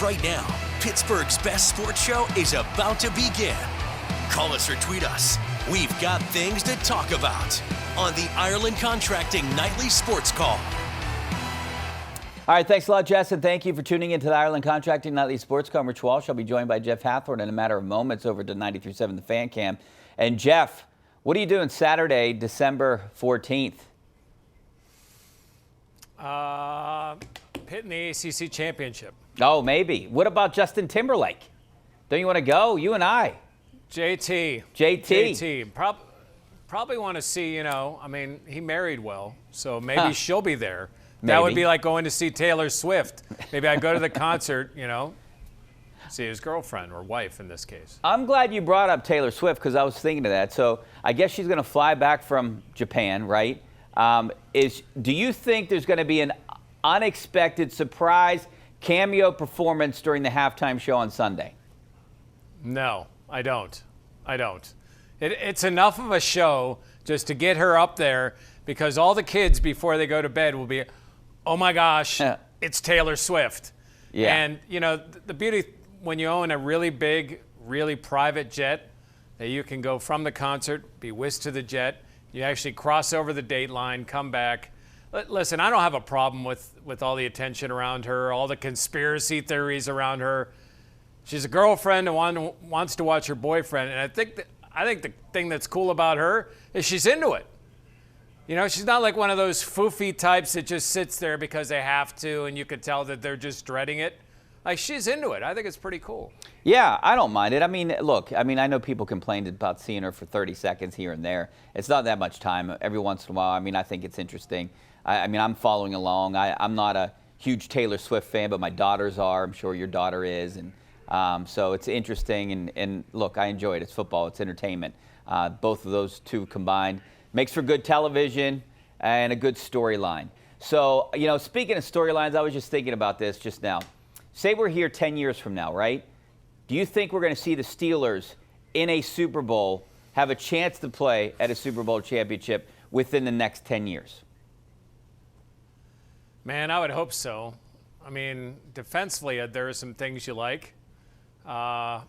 right now. Pittsburgh's best sports show is about to begin. Call us or tweet us. We've got things to talk about on the Ireland Contracting Nightly Sports Call. All right, thanks a lot, Jess, and thank you for tuning into the Ireland Contracting Nightly Sports Call. I'm Rich Walsh. I'll be joined by Jeff Hathorn in a matter of moments over to 93.7 The Fan Cam. And Jeff, what are you doing Saturday, December 14th? Pitt in the ACC Championship. Oh, maybe. What about Justin Timberlake? Don't you want to go? You and I. JT. Probably want to see, he married well, so maybe she'll be there. Maybe. That would be like going to see Taylor Swift. Maybe I go to the concert, see his girlfriend or wife in this case. I'm glad you brought up Taylor Swift because I was thinking of that. So I guess she's going to fly back from Japan, right? Do you think there's going to be an unexpected surprise cameo performance during the halftime show on Sunday? No, I don't. It's enough of a show just to get her up there because all the kids before they go to bed will be, oh my gosh, it's Taylor Swift. Yeah. And, the beauty when you own a really big, really private jet that you can go from the concert, be whisked to the jet, you actually cross over the date line, come back. Listen, I don't have a problem with all the attention around her, all the conspiracy theories around her. She's a girlfriend and wants to watch her boyfriend. And I think the thing that's cool about her is she's into it. She's not like one of those foofy types that just sits there because they have to, and you could tell that they're just dreading it. Like, she's into it. I think it's pretty cool. Yeah, I don't mind it. I mean, look, I know people complained about seeing her for 30 seconds here and there. It's not that much time. Every once in a while, I think it's interesting. I'm following along. I'm not a huge Taylor Swift fan, but my daughters are. I'm sure your daughter is. And so it's interesting. And look, I enjoy it. It's football. It's entertainment. Both of those two combined makes for good television and a good storyline. So, speaking of storylines, I was just thinking about this just now. Say we're here 10 years from now, right? Do you think we're going to see the Steelers in a Super Bowl have a chance to play at a Super Bowl championship within the next 10 years? Man, I would hope so. Defensively, there are some things you like. But,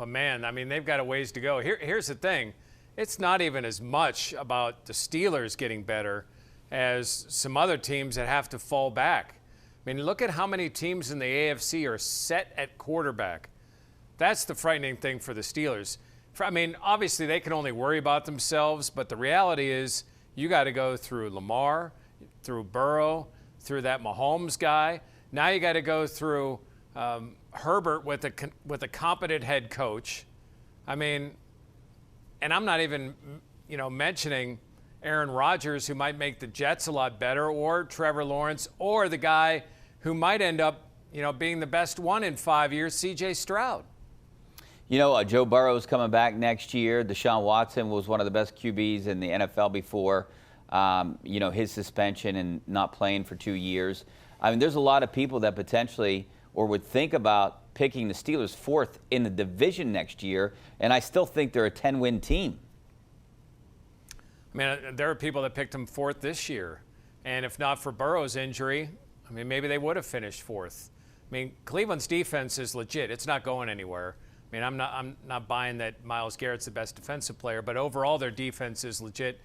man, they've got a ways to go. Here's the thing. It's not even as much about the Steelers getting better as some other teams that have to fall back. Look at how many teams in the AFC are set at quarterback. That's the frightening thing for the Steelers. Obviously they can only worry about themselves, but the reality is you got to go through Lamar, through Burrow, through that Mahomes guy. Now you got to go through Herbert with a competent head coach. And I'm not even, mentioning Aaron Rodgers, who might make the Jets a lot better, or Trevor Lawrence, or the guy who might end up, being the best one in 5 years, C.J. Stroud. Joe Burrow's coming back next year. Deshaun Watson was one of the best QBs in the NFL before, his suspension and not playing for 2 years. There's a lot of people that potentially or would think about picking the Steelers fourth in the division next year, and I still think they're a 10-win team. There are people that picked them fourth this year, and if not for Burrow's injury, maybe they would have finished fourth. Cleveland's defense is legit. It's not going anywhere. I'm not buying that Myles Garrett's the best defensive player, but overall their defense is legit.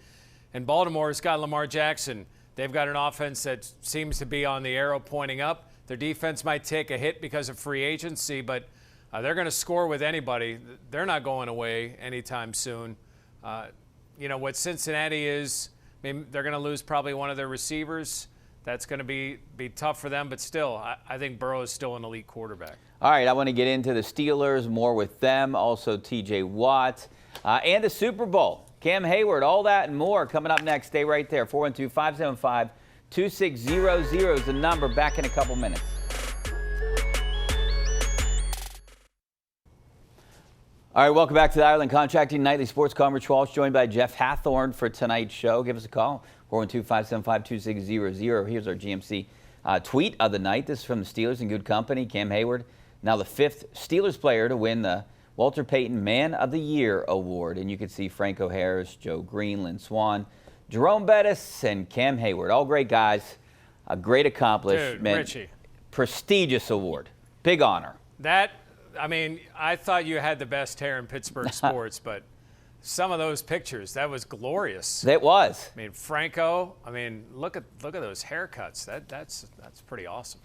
And Baltimore's got Lamar Jackson. They've got an offense that seems to be on the arrow pointing up. Their defense might take a hit because of free agency, but they're going to score with anybody. They're not going away anytime soon. What Cincinnati is, they're going to lose probably one of their receivers. That's going to be tough for them, but still, I think Burrow is still an elite quarterback. All right, I want to get into the Steelers, more with them, also T.J. Watt, and the Super Bowl. Cam Heyward, all that and more coming up next. Stay right there. 412-575-2600 is the number. Back in a couple minutes. All right, welcome back to the Ireland Contracting Nightly Sports Call. Rich Walsh, joined by Jeff Hathorn for tonight's show. Give us a call, 412-575-2600. Here's our GMC tweet of the night. This is from the Steelers in good company. Cam Heyward, now the fifth Steelers player to win the Walter Payton Man of the Year Award. And you can see Franco Harris, Joe Green, Lynn Swann, Jerome Bettis, and Cam Heyward. All great guys. A great accomplishment. Dude, Richie. Prestigious award. Big honor. I mean, I thought you had the best hair in Pittsburgh sports, but some of those pictures, that was glorious. It was. I mean, Franco, I mean, look at those haircuts. That's pretty awesome.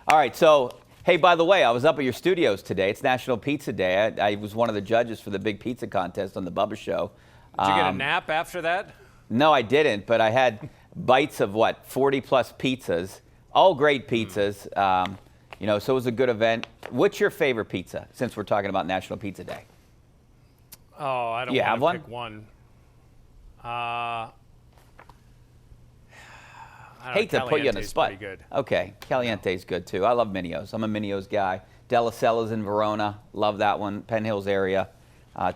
All right, so, hey, by the way, I was up at your studios today. It's National Pizza Day. I was one of the judges for the big pizza contest on the Bubba Show. Did you get a nap after that? No, I didn't, but I had bites of, 40-plus pizzas, all great pizzas. So it was a good event. What's your favorite pizza, since we're talking about National Pizza Day? Oh, I don't want to pick one. I hate to put you on the spot. Pretty good. Okay, Caliente's good too. I love Minio's. I'm a Minio's guy. Della Cella's in Verona. Love that one. Penn Hills area.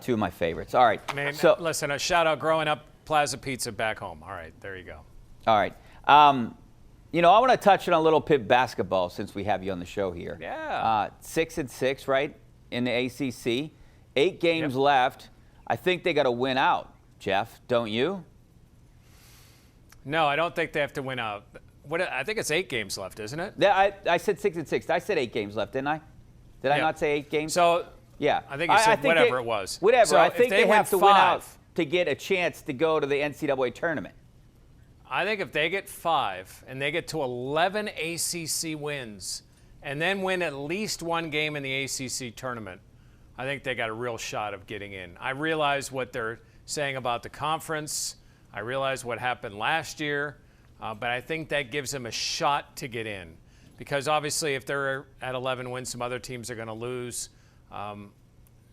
Two of my favorites. All right. I mean, so listen, a shout out growing up, Plaza Pizza back home. All right, there you go. All right. I want to touch on a little Pitt basketball since we have you on the show here. Yeah. 6-6, right, in the ACC. 8 games left. I think they got to win out, Jeff. Don't you? No, I don't think they have to win out. I think it's 8 games left, isn't it? Yeah, I said 6-6. I said 8 games left, didn't I? Did I not say 8 games? So yeah, I think you said whatever it was. Whatever. So I think they have to win out 5, to get a chance to go to the NCAA tournament. I think if they get 5 and they get to 11 ACC wins and then win at least 1 game in the ACC tournament, I think they got a real shot of getting in. I realize what they're saying about the conference. I realize what happened last year, but I think that gives them a shot to get in. Because obviously if they're at 11 wins, some other teams are going to lose. I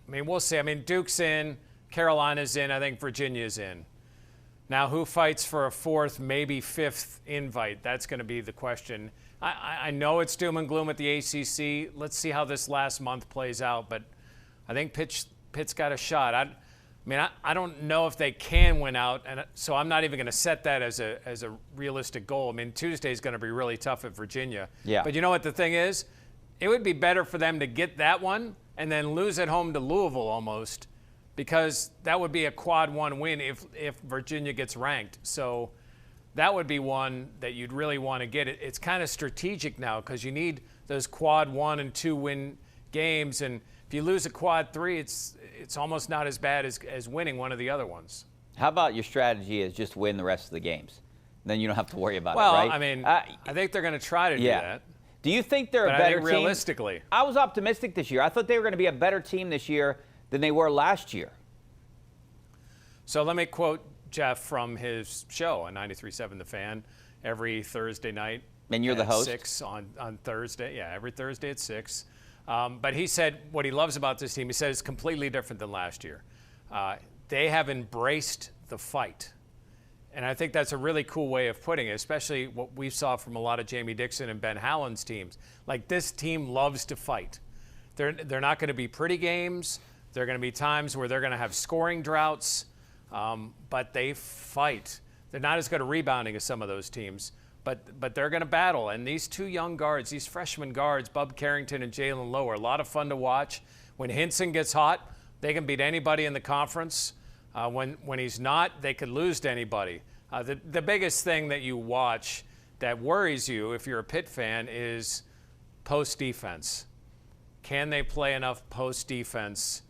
mean, we'll see. I mean, Duke's in, Carolina's in, I think Virginia's in. Now, who fights for a 4th, maybe 5th invite? That's going to be the question. I know it's doom and gloom at the ACC. Let's see how this last month plays out. But I think Pitt's got a shot. I don't know if they can win out, and so I'm not even going to set that as a realistic goal. I mean, Tuesday's going to be really tough at Virginia. Yeah. But you know what the thing is? It would be better for them to get that one and then lose at home to Louisville almost, because that would be a quad 1 win if Virginia gets ranked. So that would be one that you'd really want to get. It's kind of strategic now because you need those quad 1 and 2 win games, and if you lose a quad 3, it's almost not as bad as winning one of the other ones. How about your strategy is just win the rest of the games? Then you don't have to worry about it, well, right? I mean, I think they're going to try to do that. Do you think they're a better team? Realistically, I was optimistic this year. I thought they were going to be a better team this year than they were last year. So let me quote Jeff from his show on 93.7 The Fan every Thursday night. And you're the host? 6 on Thursday. Yeah, every Thursday at 6. But he said what he loves about this team, he said it's completely different than last year. They have embraced the fight. And I think that's a really cool way of putting it, especially what we saw from a lot of Jamie Dixon and Ben Howland's teams. Like, this team loves to fight. They're not going to be pretty games. There are going to be times where they're going to have scoring droughts, but they fight. They're not as good at rebounding as some of those teams, but they're going to battle. And these 2 young guards, these freshman guards, Bub Carrington and Jalen Lowe, are a lot of fun to watch. When Hinson gets hot, they can beat anybody in the conference. When he's not, they could lose to anybody. The biggest thing that you watch that worries you if you're a Pitt fan is post defense. Can they play enough post defense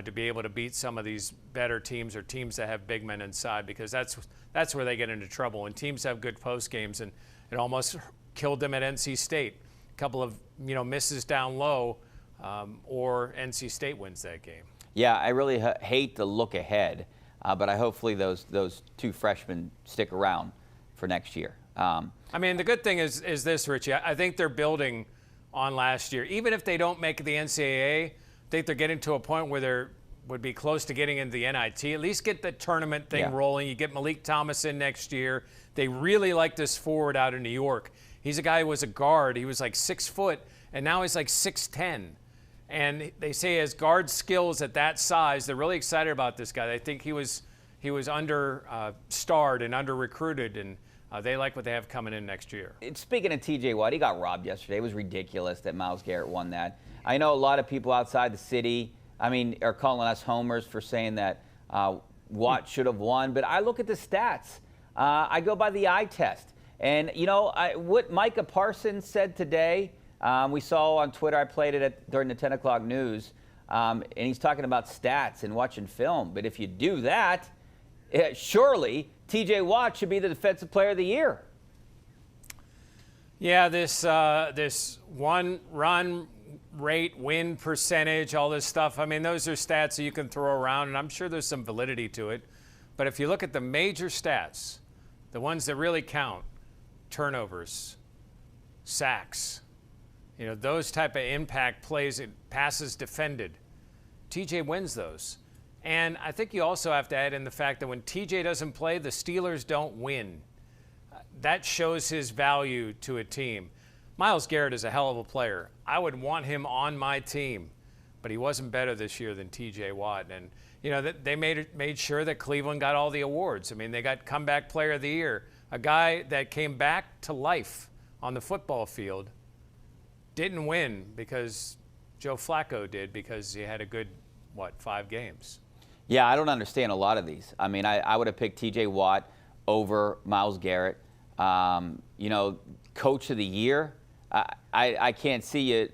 to be able to beat some of these better teams or teams that have big men inside? Because that's where they get into trouble. When teams have good post games, and it almost killed them at NC State. A couple of misses down low, or NC State wins that game. Yeah, I really hate the look ahead, but hopefully those 2 freshmen stick around for next year. I mean, the good thing is this, Richie. I think they're building on last year. Even if they don't make the NCAA, I think they're getting to a point where they would be close to getting into the NIT. At least get the tournament thing rolling. You get Malik Thomas in next year. They really like this forward out of New York. He's a guy who was a guard. He was like 6 foot, and now he's like 6'10". And they say he has guard skills at that size. They're really excited about this guy. They think he was under-starred and under-recruited, and they like what they have coming in next year. Speaking of T.J. Watt, he got robbed yesterday. It was ridiculous that Myles Garrett won that. I know a lot of people outside the city, are calling us homers for saying that Watt should have won. But I look at the stats. I go by the eye test. And, what Micah Parsons said today, We saw on Twitter, I played it during the 10 o'clock news, and he's talking about stats and watching film. But if you do that, surely T.J. Watt should be the Defensive Player of the Year. Yeah, this one run rate, win percentage, all this stuff. I mean, those are stats that you can throw around, and I'm sure there's some validity to it. But if you look at the major stats, the ones that really count, turnovers, sacks, those type of impact plays, passes defended, TJ wins those. And I think you also have to add in the fact that when TJ doesn't play, the Steelers don't win. That shows his value to a team. Myles Garrett is a hell of a player. I would want him on my team, but he wasn't better this year than TJ Watt. And, they made sure that Cleveland got all the awards. I mean, they got Comeback Player of the Year, a guy that came back to life on the football field. Didn't win because Joe Flacco did, because he had a good, 5 games. Yeah, I don't understand a lot of these. I mean, I would have picked T.J. Watt over Myles Garrett. Coach of the Year, I can't see you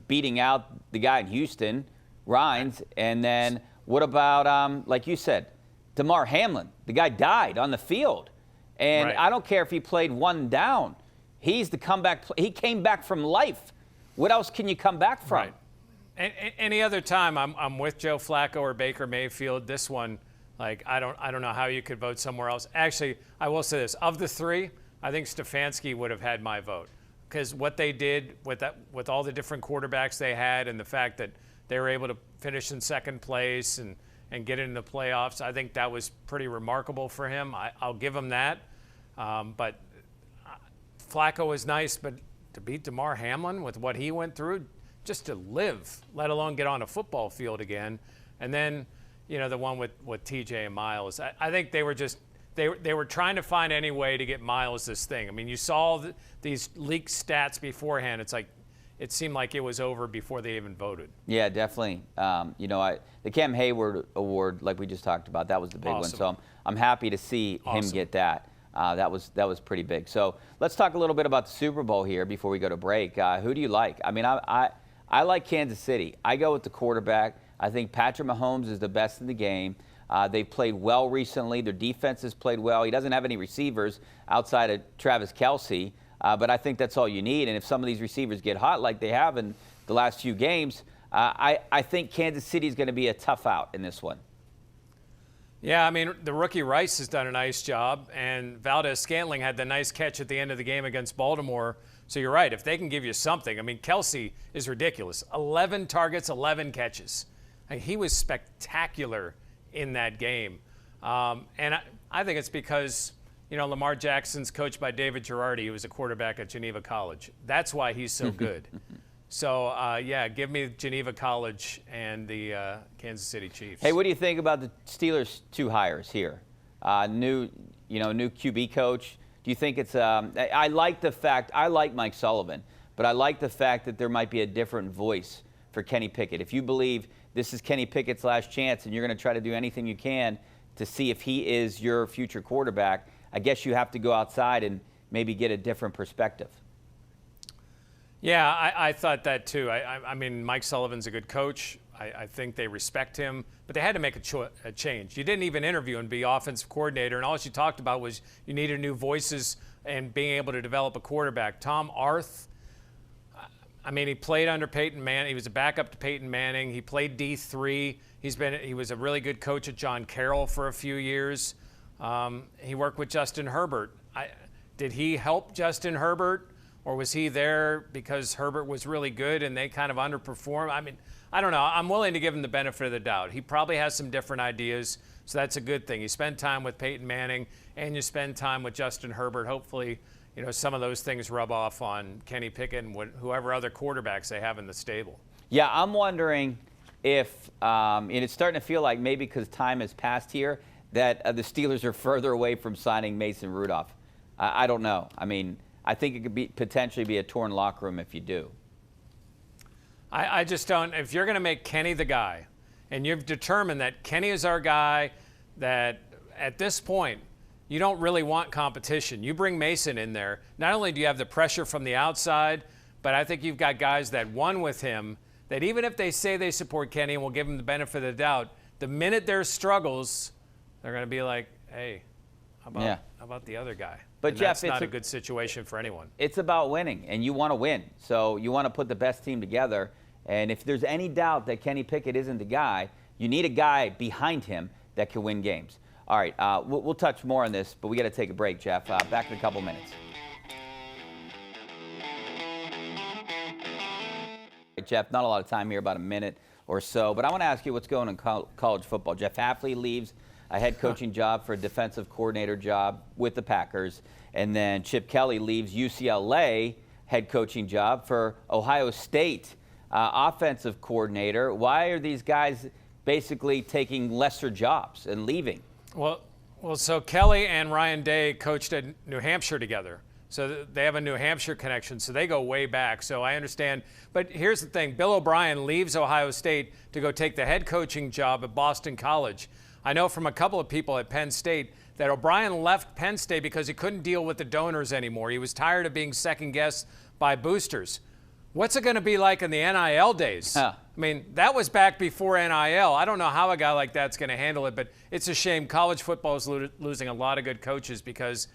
beating out the guy in Houston, Rhines. And then what about, like you said, Damar Hamlin? The guy died on the field. And right. I don't care if he played one down. He's the comeback. He came back from life. What else can you come back from? Right. Any other time, I'm with Joe Flacco or Baker Mayfield. This one, I don't know how you could vote somewhere else. Actually, I will say this: of the three, I think Stefanski would have had my vote, because what they did with all the different quarterbacks they had, and the fact that they were able to finish in second place and get into the playoffs, I think that was pretty remarkable for him. I'll give him that. But Flacco was nice, but to beat Damar Hamlin with what he went through, just to live, let alone get on a football field again. And then, the one with TJ and Myles, I think they were just, they were trying to find any way to get Myles this thing. I mean, you saw these leaked stats beforehand. It's like, it seemed like it was over before they even voted. Yeah, definitely. The Cam Heyward Award, like we just talked about, that was the big one. So I'm happy to see him get that. That was pretty big. So let's talk a little bit about the Super Bowl here before we go to break. Who do you like? I mean, I like Kansas City. I go with the quarterback. I think Patrick Mahomes is the best in the game. They've played well recently. Their defense has played well. He doesn't have any receivers outside of Travis Kelce, but I think that's all you need. And if some of these receivers get hot like they have in the last few games, I think Kansas City is going to be a tough out in this one. Yeah, I mean, the rookie Rice has done a nice job, and Valdez-Scantling had the nice catch at the end of the game against Baltimore. So you're right, if they can give you something. I mean, Kelce is ridiculous. 11 targets, 11 catches. He was spectacular in that game. And I think it's because, Lamar Jackson's coached by David Girardi, who was a quarterback at Geneva College. That's why he's so good. So, give me Geneva College and the Kansas City Chiefs. Hey, what do you think about the Steelers' 2 hires here? New QB coach. Do you think it's I like the fact, I like Mike Sullivan, but I like the fact that there might be a different voice for Kenny Pickett. If you believe this is Kenny Pickett's last chance and you're going to try to do anything you can to see if he is your future quarterback, I guess you have to go outside and maybe get a different perspective. Yeah, I thought that too. I mean, Mike Sullivan's a good coach. I think they respect him, but they had to make a change. You didn't even interview and be offensive coordinator, and all she talked about was you needed new voices and being able to develop a quarterback. Tom Arth, I mean, he played under Peyton Manning. He was a backup to Peyton Manning. He played D3. He was a really good coach at John Carroll for a few years. He worked with Justin Herbert. Did he help Justin Herbert? Or was he there because Herbert was really good and they kind of underperformed? I mean, I don't know. I'm willing to give him the benefit of the doubt. He probably has some different ideas, so that's a good thing. You spend time with Peyton Manning and you spend time with Justin Herbert. Hopefully, some of those things rub off on Kenny Pickett and whoever other quarterbacks they have in the stable. Yeah, I'm wondering if, and it's starting to feel like maybe because time has passed here, that the Steelers are further away from signing Mason Rudolph. I don't know. I mean, I think it could potentially be a torn locker room if you do. I just don't. If you're going to make Kenny the guy, and you've determined that Kenny is our guy, that at this point you don't really want competition. You bring Mason in there. Not only do you have the pressure from the outside, But I think you've got guys that won with him that even if they say they support Kenny and will give him the benefit of the doubt, the minute there's struggles, they're going to be like, hey, how about the other guy? But and Jeff, that's not a good situation for anyone. It's about winning, and you want to win. So you want to put the best team together. And if there's any doubt that Kenny Pickett isn't the guy, you need a guy behind him that can win games. All right, we'll touch more on this, but we got to take a break, Jeff. Back in a couple minutes. Jeff, not a lot of time here, about a minute or so, but I want to ask you what's going on in college football. Jeff Hafley leaves a head coaching job for a defensive coordinator job with the Packers, and then Chip Kelly leaves UCLA head coaching job for Ohio State offensive coordinator. Why are these guys basically taking lesser jobs and leaving? Well, so Kelly and Ryan Day coached at New Hampshire together. So they have a New Hampshire connection, so they go way back. So I understand. But here's the thing. Bill O'Brien leaves Ohio State to go take the head coaching job at Boston College. I know from a couple of people at Penn State that O'Brien left Penn State because he couldn't deal with the donors anymore. He was tired of being second-guessed by boosters. What's it going to be like in the NIL days? I mean, that was back before NIL. I don't know how a guy like that's going to handle it, but it's a shame. College football is losing a lot of good coaches because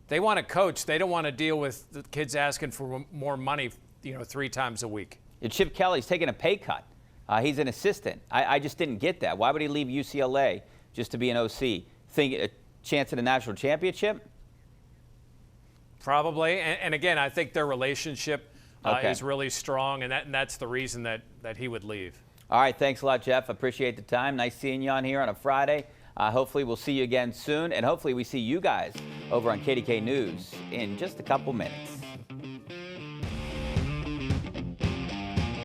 they want to coach. They don't want to deal with the kids asking for more money, 3 times a week. And Chip Kelly's taking a pay cut. He's an assistant. I just didn't get that. Why would he leave UCLA just to be an OC? Think a chance at a national championship? Probably. And again, I think their relationship is really strong, and that's the reason that he would leave. All right. Thanks a lot, Jeff. Appreciate the time. Nice seeing you on here on a Friday. Hopefully we'll see you again soon, and hopefully we see you guys over on KDK News in just a couple minutes.